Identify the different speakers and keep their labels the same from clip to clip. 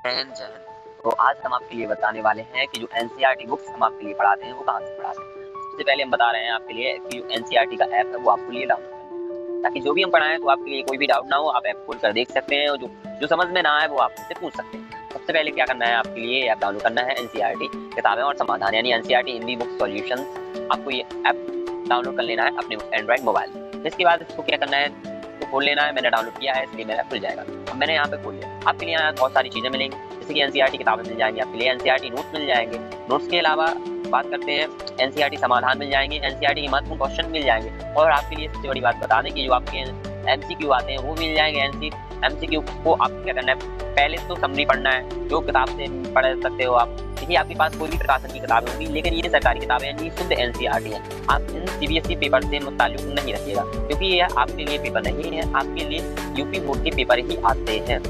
Speaker 1: जैन जैन। तो आज हम आपके लिए बताने वाले हैं कि जो एनसीईआरटी बुक्स हम आपके लिए पढ़ाते हैं वो कहाँ से पढ़ाते हैं। सबसे पहले हम बता रहे हैं आपके लिए कि जो एनसीईआरटी का ऐप है वो आपके लिए डाउनलोड करना है, ताकि जो भी हम पढ़ाएं तो आपके लिए कोई भी डाउट ना हो, आप ऐप खोल कर देख सकते हैं और जो समझ में ना आए वो आप मुझसे पूछ सकते हैं। सबसे पहले क्या करना है, आपके लिए ऐप डाउनलोड करना है एनसीईआरटी किताबें और समाधान, यानी एनसीईआरटी हिंदी बुक सॉल्यूशन। आपको ये ऐप डाउनलोड कर लेना है अपने एंड्रॉइड मोबाइल में। इसके बाद इसको क्या करना है, तो खोल लेना है। मैंने डाउनलोड किया है इसलिए मेरा खुल जाएगा। अब मैंने यहाँ पे खोल लिया। आपके लिए यहाँ बहुत सारी चीजें मिलेंगी, जैसे कि एनसीईआरटी किताबें मिल जाएंगी, आपके लिए एनसीईआरटी नोट्स मिल जाएंगे। नोट्स के अलावा बात करते हैं एनसीईआरटी समाधान मिल जाएंगे, एनसीईआरटी के महत्वपूर्ण क्वेश्चन मिल जाएंगे। और आपके लिए सबसे बड़ी बात बता दें कि जो आपके एमसीक्यू आते हैं वो मिल जाएंगे। एमसीक्यू को आपको क्या करना है, पहले तो समरी पढ़ना है, जो किताब से पढ़ सकते हो आप। देखिए आपके पास कोई भी प्रकाशन की किताबें होंगी, लेकिन ये सरकारी किताबें हैं, ये शुद्ध एनसीईआरटी है। आप इन सीबीएसई पेपर से मुताल्लिक नहीं रखिएगा, क्योंकि ये आपके लिए पेपर नहीं है, आपके लिए यूपी बोर्ड के पेपर ही आते हैं।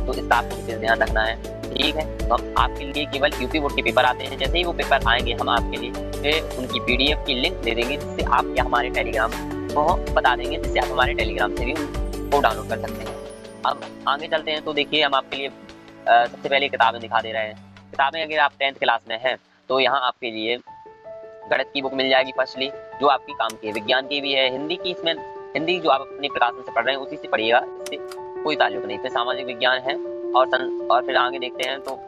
Speaker 1: तो इस बात को विशेष ध्यान रखना है, ठीक है। तो आपके लिए केवल यूपी बोर्ड के पेपर आते हैं। जैसे ही वो पेपर आएंगे हम आपके लिए उनकी पीडीएफ की लिंक दे देंगे, जिससे आप या हमारे टेलीग्राम को बता देंगे, जिससे आप हमारे टेलीग्राम से भी उनको डाउनलोड कर सकते हैं। अब आगे चलते हैं। तो देखिए हम आपके लिए सबसे पहले किताबें दिखा दे रहे हैं। किताबें अगर आप 10th क्लास में हैं तो यहाँ आपके लिए गणित की बुक मिल जाएगी फर्स्टली, जो आपकी काम की है। विज्ञान की भी है, हिंदी की, इसमें हिंदी जो आप अपने प्रकाशन से पढ़ रहे हैं उसी से पढ़िएगा, इससे कोई ताल्लुक नहीं। फिर सामाजिक विज्ञान है और फिर आगे देखते हैं तो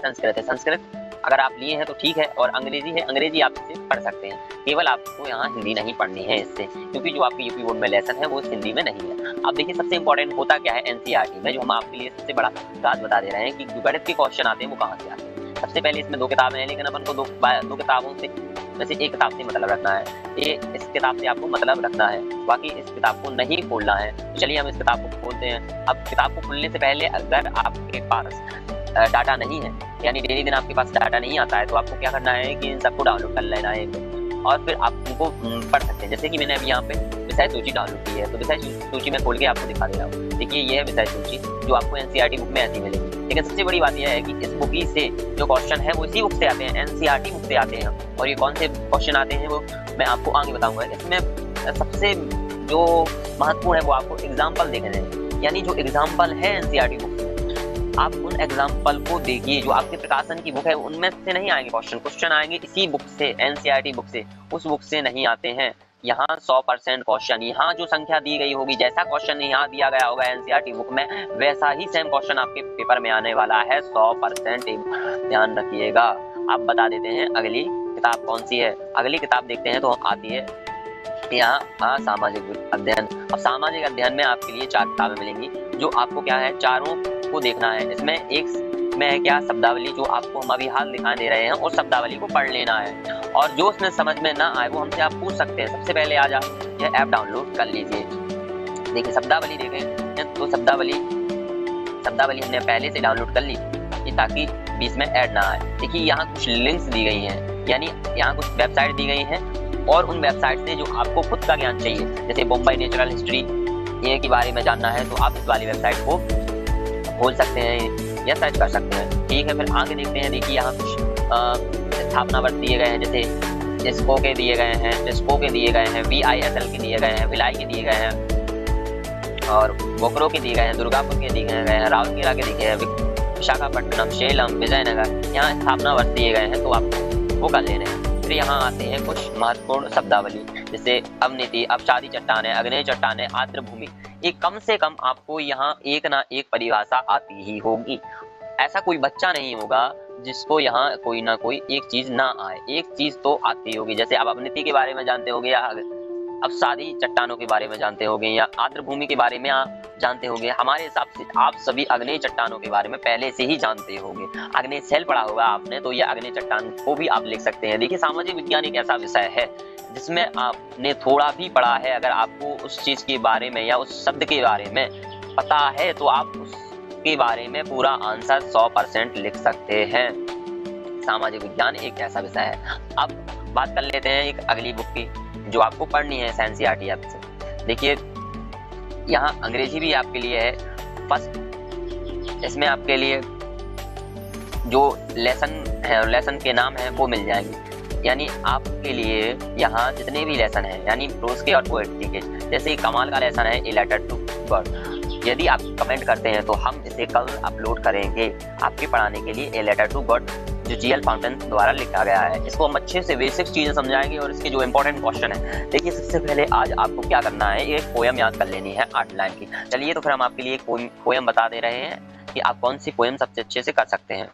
Speaker 1: संस्कृत है। संस्कृत अगर आप लिए हैं तो ठीक है, और अंग्रेजी है, अंग्रेजी आप इससे पढ़ सकते हैं। केवल आपको यहाँ हिंदी नहीं पढ़नी है इससे, क्योंकि जो आपकी यूपी बोर्ड में लेसन है वो हिंदी में नहीं है। अब देखिए सबसे इंपॉर्टेंट होता क्या है एनसीईआरटी में, जो हम आपके लिए सबसे बड़ा राज बता दे रहे हैं कि जो गणित के क्वेश्चन आते हैं वो कहाँ से आते हैं। सबसे पहले इसमें 2 किताबें हैं, लेकिन अपन को दो किताबों से वैसे एक किताब से मतलब रखना है। ये इस किताब से आपको मतलब रखना है, बाकी इस किताब को नहीं खोलना है। तो चलिए हम इस किताब को खोलते हैं। अब किताब को खोलने से पहले अगर आपके पास डाटा नहीं है, यानी डेली दिन आपके पास डाटा नहीं आता है, तो आपको क्या करना है कि इन सबको डाउनलोड कर लेना है और फिर आप उनको पढ़ सकते हैं। जैसे कि मैंने अभी यहाँ पे विषय सूची डाउनलोड की है, तो विषय सूची में खोल के आपको दिखा दे रहा हूँ। देखिए ये है विषय सूची, जो आपको एनसीईआरटी बुक में ऐसी मिलेगी। लेकिन सबसे बड़ी बात यह है कि इस बुक से जो क्वेश्चन है वो इसी बुक से आते हैं, एनसीईआरटी बुक से आते हैं। और ये कौन से क्वेश्चन आते हैं वो मैं आपको आगे बताऊंगा। इसमें सबसे जो महत्वपूर्ण है वो आपको एग्जाम्पल देखने हैं, यानी जो एग्जाम्पल है एनसीईआरटी बुक में, आप उन एग्जाम्पल को देखिए। जो आपके प्रकाशन की बुक है उनमें से नहीं आएंगे क्वेश्चन आएंगे इसी बुक से, एनसीईआरटी बुक से, उस बुक से नहीं आते हैं। यहाँ 100% क्वेश्चन, यहाँ जो संख्या दी गई होगी, जैसा क्वेश्चन यहाँ दिया गया होगा एनसीईआरटी बुक में, वैसा ही सेम क्वेश्चन आपके पेपर में आने वाला है। 100% ध्यान रखिएगा। आप बता देते हैं अगली किताब कौन सी है। अगली किताब देखते हैं तो आती है यहाँ सामाजिक अध्ययन। अब सामाजिक अध्ययन में आपके लिए 4 किताबें मिलेंगी, जो आपको क्या है चारों को देखना है। इसमें एक में है क्या शब्दावली, जो आपको हम अभी हाल दिखा दे रहे हैं, और शब्दावली को पढ़ लेना है। और जो उसमें समझ में ना आए वो हमसे आप पूछ सकते हैं। सबसे पहले आ जाओ यह ऐप डाउनलोड कर लीजिए। देखिए शब्दावली देखें तो शब्दावली हमने पहले से डाउनलोड कर ली, ताकि बीच में ऐड ना आए। देखिए यहाँ कुछ लिंक्स दी गई हैं, यानी यहाँ कुछ वेबसाइट दी गई हैं, और उन वेबसाइट से जो आपको खुद का ज्ञान चाहिए, जैसे बॉम्बे नेचुरल हिस्ट्री ये के बारे में जानना है, तो आप इस वाली वेबसाइट को खोल सकते हैं या सर्च कर सकते हैं, ठीक है। फिर आगे देखते हैं। देखिए यहाँ कुछ स्थापना वर्ष दिए गए हैं, जैसे इसको के दिए गए हैं, जिसको के दिए गए हैं, VISL के दिए गए हैं, भिलाई के दिए गए हैं, और बोकरो के दिए गए हैं, दुर्गापुर के दिए गए हैं, राउरकेला के दिए गए हैं, विशाखापट्टनम, सेलम, विजयनगर, यहाँ स्थापना वर्ष दिए गए हैं, तो आपको वो कर लेने हैं। फिर यहाँ आते हैं कुछ महत्वपूर्ण शब्दावली, जैसे अवनीति, अपसादी चट्टानें, अग्नेय चट्टानें, आर्द्रभूमि। ये कम से कम आपको यहाँ एक ना एक परिभाषा आती ही होगी। ऐसा कोई बच्चा नहीं होगा जिसको यहाँ कोई ना कोई एक चीज ना आए, एक चीज तो आती होगी। जैसे आप अवनीति के बारे में जानते होंगे, या अपसादी चट्टानों के बारे में जानते होंगे, या आर्द्रभूमि के बारे में आप जानते होंगे। हमारे हिसाब से आप सभी अग्नेय चट्टानों के बारे में पहले से ही जानते होंगे। अग्नेय सेल पढ़ा होगा आपने, तो यह अग्नेय चट्टान को भी आप लिख सकते हैं। देखिए सामाजिक विज्ञान एक ऐसा विषय है जिसमें आपने थोड़ा भी पढ़ा है, अगर आपको उस चीज के बारे में या उस शब्द के बारे में पता है, तो आप उसके बारे में पूरा आंसर 100% लिख सकते हैं। सामाजिक विज्ञान एक ऐसा विषय है। अब बात कर लेते हैं एक अगली बुक की, जो आपको पढ़नी है एनसीईआरटी ऐप से। देखिए यहाँ अंग्रेजी भी आपके लिए है फर्स्ट, इसमें आपके लिए जो लेसन है, लेसन के नाम है वो मिल जाएंगे। यानी आपके लिए यहाँ जितने भी लेसन हैं, यानी प्रोज के और पोएट्री के, जैसे कमाल का लेसन है ए लेटर टू गॉड, यदि आप कमेंट करते हैं तो हम इसे कल अपलोड करेंगे आपके पढ़ाने के लिए। ए लेटर टू गॉड जो जीएल फाउंटेन द्वारा लिखा गया है, इसको हम अच्छे से बेसिक चीजें समझाएंगे और इसके जो इंपॉर्टेंट क्वेश्चन है। देखिए सबसे पहले आज आपको क्या करना है, एक पोएम याद कर लेनी है 8 लाइन की। चलिए तो फिर हम आपके लिए एक पोएम बता दे रहे हैं कि आप कौन सी पोएम सबसे अच्छे से कर सकते हैं।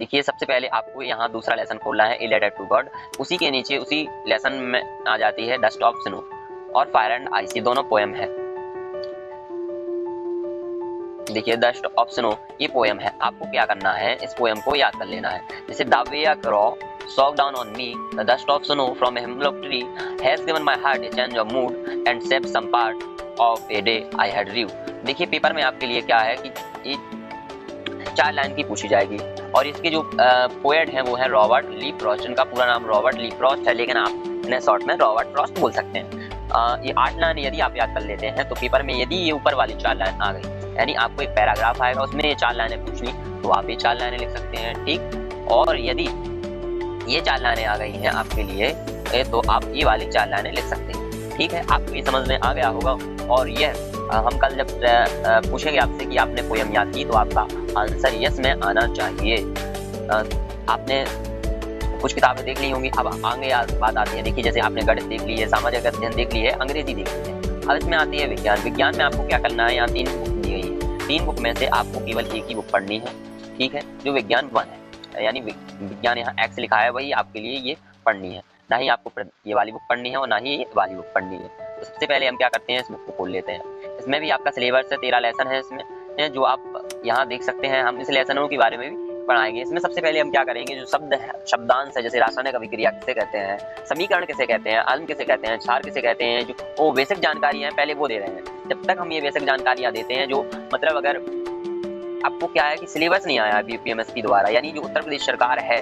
Speaker 1: देखिए सबसे पहले आपको यहाँ दूसरा लेसन खोलना है, ए लेटर टू गॉड। उसी के नीचे उसी लेसन में आ जाती है डस्ट ऑफ स्नो और फायर एंड आइस, ये दोनों पोएम है। देखिए डस्ट ऑफ स्नो ये पोएम है, आपको क्या करना है, इस पोएम को याद कर लेना है। जैसे the way a crow shook down on me, the dust of snow from a hemlock tree has given my heart a change of mood and saved some part of a day I had ड्रीव। देखिए paper में आपके लिए क्या है कि ये 4 line की पूछी जाएगी और इसके जो पोएट हैं वो है रॉबर्ट ली फ्रॉस्ट। इनका पूरा नाम रॉबर्ट ली फ्रॉस्ट है, लेकिन आप इन्हें शॉर्ट में रॉबर्ट फ्रॉस्ट बोल सकते हैं। ये 8 लाइन यदि आप याद कर लेते हैं तो पेपर में यदि ये ऊपर वाली 4 लाइन आ गई, यानी आपको एक पैराग्राफ आएगा उसमें ये 4 लाइनें पूछनी, तो आप ये 4 लाइनें लिख सकते हैं, ठीक। और यदि ये 4 लाइनें आ गई हैं आपके लिए तो आप ये वाली 4 लाइनें लिख सकते हैं, ठीक है। आपको ये समझ में आ गया होगा। और यह हम कल जब पूछेंगे आपसे कि आपने पोएम याद की तो आपका आंसर यस में आना चाहिए। आपने कुछ किताबें देख ली होंगी, अब आगे बात आती है। देखिए जैसे आपने गणित देख ली है, सामाजिक अध्ययन देख ली है, अंग्रेजी देख ली है, अब इसमें आती है विज्ञान। विज्ञान में आपको क्या करना है, यहाँ 3 बुक दी गई है, 3 बुक में से आपको केवल एक ही बुक पढ़नी है, ठीक है, जो विज्ञान 1 है, यानी विज्ञान यहाँ एक्स लिखा है वही आपके लिए ये पढ़नी है, ना ही आपको ये वाली बुक पढ़नी है और ना ही ये वाली बुक पढ़नी है। तो सबसे पहले हम क्या करते हैं, इस बुक को खोल लेते हैं। इसमें भी आपका सिलेबस है, 13 लेसन है इसमें, जो आप यहाँ देख सकते हैं। हम इस लेसनों के बारे में भी पढ़ाएंगे। इसमें सबसे पहले हम क्या करेंगे, जो शब्द है, शब्दांश है, जैसे रासायनिक अभिक्रिया किसे कहते हैं, समीकरण किसे कहते हैं, आल्म किसे कहते हैं, क्षार किसे कहते हैं, जो वो बेसिक जानकारी है पहले वो दे रहे हैं। जब तक हम ये बेसिक जानकारियां देते हैं, जो मतलब अगर आपको क्या है कि सिलेबस नहीं आया यूपीएमएससी द्वारा, यानी जो उत्तर प्रदेश सरकार है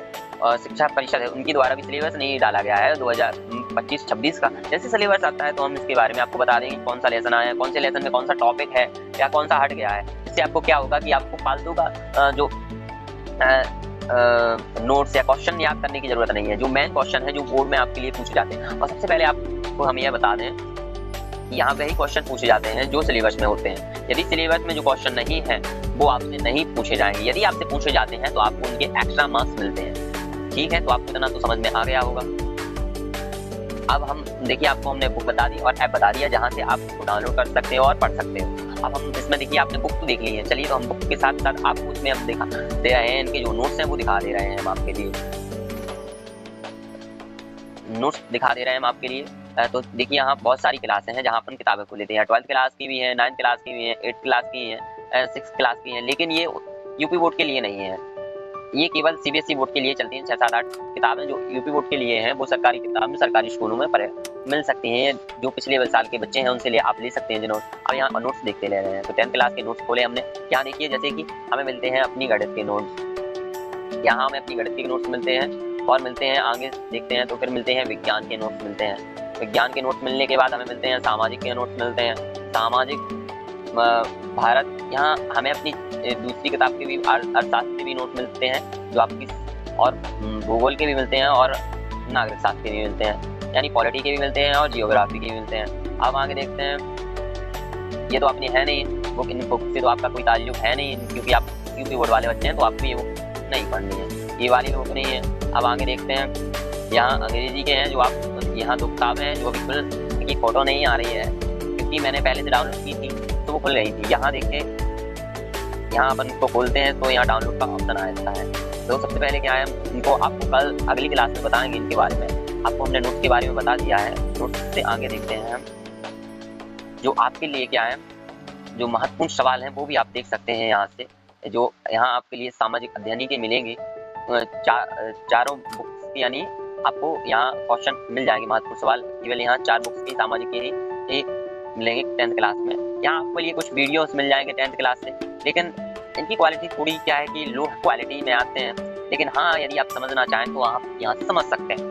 Speaker 1: शिक्षा परिषद है उनकी द्वारा भी सिलेबस नहीं डाला गया है 2025-26 का। जैसे सिलेबस आता है तो हम इसके बारे में आपको बता देंगे कौन सा लेसन आया है, कौन से लेसन में कौन सा टॉपिक है या कौन सा हट गया है। इससे आपको क्या होगा कि आपको फालतू का जो नोट्स या क्वेश्चन याद करने की जरूरत नहीं है। जो मेन क्वेश्चन है जो बोर्ड में आपके लिए पूछे जाते हैं, और सबसे पहले आपको हम यह बता दें यहाँ वही क्वेश्चन पूछे जाते हैं जो सिलेबस में होते हैं। यदि सिलेबस में जो क्वेश्चन नहीं है वो आपसे नहीं पूछे जाएंगे, यदि आपसे पूछे जाते हैं तो आपको उनके एक्स्ट्रा मार्क्स मिलते हैं, ठीक है। तो आपको इतना तो समझ में आ गया होगा। अब हम देखिए आपको हमने बुक बता दी और ऐप बता दिया जहाँ से आप उसको डाउनलोड कर सकते हो और पढ़ सकते हो। अब हम इसमें देखिए आपने बुक तो देख ली है, चलिए तो हम बुक के साथ साथ आपको उसमें हम दिखा दे रहे हैं, इनके जो नोट्स हैं वो दिखा दे रहे हैं हम आपके लिए, नोट्स दिखा दे रहे हैं हम आपके लिए। तो देखिए यहाँ बहुत सारी क्लासें हैं जहाँ अपन किताबें को लेते हैं, 12th क्लास की भी है, 9th क्लास की भी है, 8th क्लास की है, 6th क्लास की है, लेकिन ये यूपी बोर्ड के लिए नहीं है, ये केवल सीबीएसई बोर्ड के लिए चलती हैं। 6-7-8 किताबें जो यूपी बोर्ड के लिए हैं वो सरकारी किताबें सरकारी स्कूलों में मिल सकती हैं, जो पिछले साल के बच्चे हैं उनसे आप ले सकते हैं जिन्होंने। अब यहाँ नोट्स देखते ले रहे हैं, तो 10th क्लास के नोट्स खोले हमने। यहाँ देखिए जैसे कि हमें मिलते हैं अपनी गणित के नोट्स, यहाँ हमें अपनी गणित के नोट्स मिलते हैं, और मिलते हैं आगे देखते हैं तो फिर मिलते हैं विज्ञान के नोट्स मिलते हैं। विज्ञान के नोट्स मिलने के बाद हमें मिलते हैं सामाजिक के नोट्स मिलते हैं, सामाजिक भारत, यहाँ हमें अपनी दूसरी किताब के भी अर्थशास्त्र के भी नोट मिलते हैं जो आपकी, और भूगोल के भी मिलते हैं और नागरिक शास्त्र के भी मिलते हैं, यानी पॉलिटी के भी मिलते हैं और जियोग्राफी के भी मिलते हैं। अब आगे देखते हैं, ये तो अपनी है नहीं बुक, इन बुक से तो आपका कोई ताल्लुक है नहीं क्योंकि आप यूपी बोर्ड वाले बच्चे हैं, तो आपको ये बुक नहीं पढ़नी है, ये वाली बुक नहीं है। अब आगे देखते हैं, यहाँ अंग्रेजी के हैं जो आप, यहाँ 2 किताबें हैं जो बिल्कुल की फोटो नहीं आ रही है क्योंकि मैंने पहले से डाउनलोड की थी तो वो खुल गई थी। यहाँ देखिए, यहाँ अपन को खोलते हैं तो यहाँ डाउनलोड का ऑप्शन आ जाता है। तो सबसे पहले क्या है, इनको आपको कल अगली क्लास में बताएंगे इनके बारे में। आपको हमने नोट्स के बारे में बता दिया है। नोट्स से आगे देखते हैं हम, जो आपके लिए क्या है, जो महत्वपूर्ण सवाल हैं वो भी आप देख सकते हैं यहाँ से। जो यहाँ आपके लिए सामाजिक अध्ययन के मिलेंगे, चारों बुक्स की, यानी आपको यहाँ क्वेश्चन मिल जाएंगे महत्वपूर्ण सवाल केवल यहाँ 4 बुक्स की सामाजिक के ही मिलेंगे 10th क्लास में। यहाँ आपको लिए कुछ वीडियोस मिल जाएंगे 10th क्लास से, लेकिन इनकी क्वालिटी थोड़ी क्या है कि लो क्वालिटी में आते हैं, लेकिन हाँ यदि आप समझना चाहें तो आप यहाँ से समझ सकते हैं।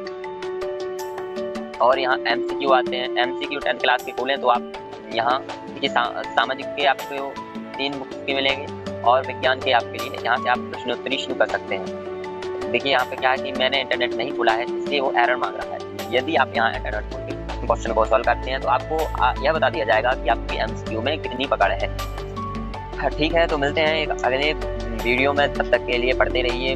Speaker 1: और यहाँ MCQ आते हैं, MCQ 10th क्लास के खोलें तो आप यहाँ देखिए सामाजिक के आपको 3 बुक्स के मिलेंगे और विज्ञान के आपके लिए यहाँ से आप प्रश्नोत्तरी शुरू कर सकते हैं। देखिए यहाँ पे क्या है कि मैंने इंटरनेट नहीं खोला है इसलिए वो एरर मांग रहा है। यदि आप यहाँ इंटरनेट खोल के क्वेश्चन को सॉल्व करते हैं तो आपको यह बता दिया जाएगा कि आपके आपकी एमसीक्यू में कितनी पकड़ है। ठीक है, तो मिलते हैं एक अगले वीडियो में, तब तक के लिए पढ़ते रहिए।